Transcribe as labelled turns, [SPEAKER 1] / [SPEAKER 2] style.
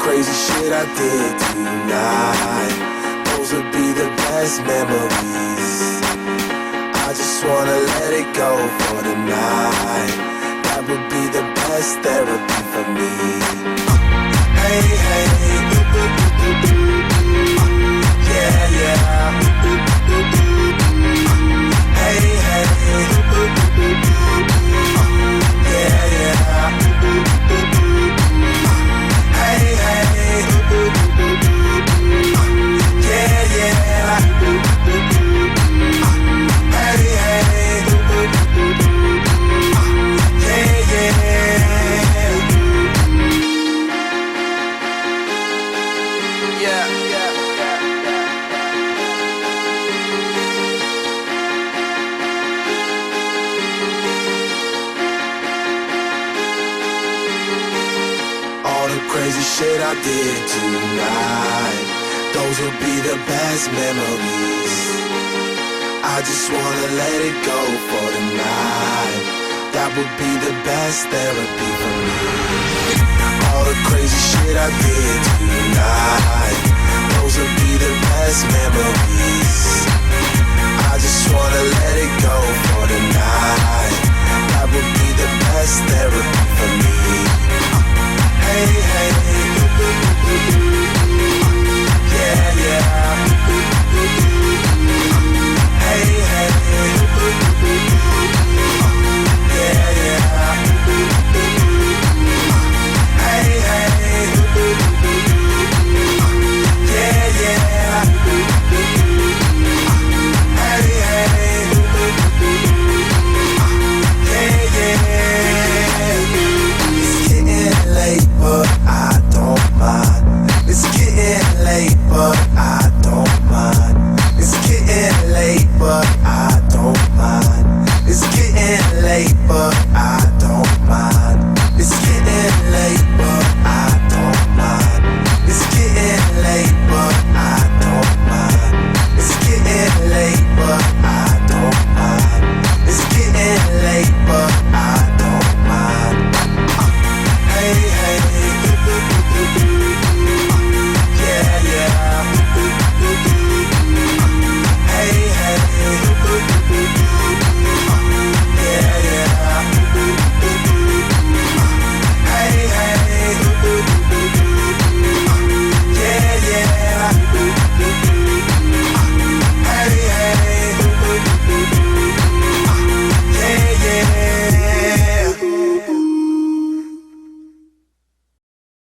[SPEAKER 1] crazy shit I did tonight, those would be the best memories. I just wanna let it go for the night. That would be the best therapy for me. Hey, hey, yeah, yeah. Hey, hey, yeah, yeah. Hey, hey, yeah, yeah. Hey, hey, yeah, yeah. Yeah, yeah, all the crazy shit I did tonight, those will be the best memories. I just wanna let it go for the night. That would be the best therapy for me. All the crazy shit I did tonight, those will be the best memories.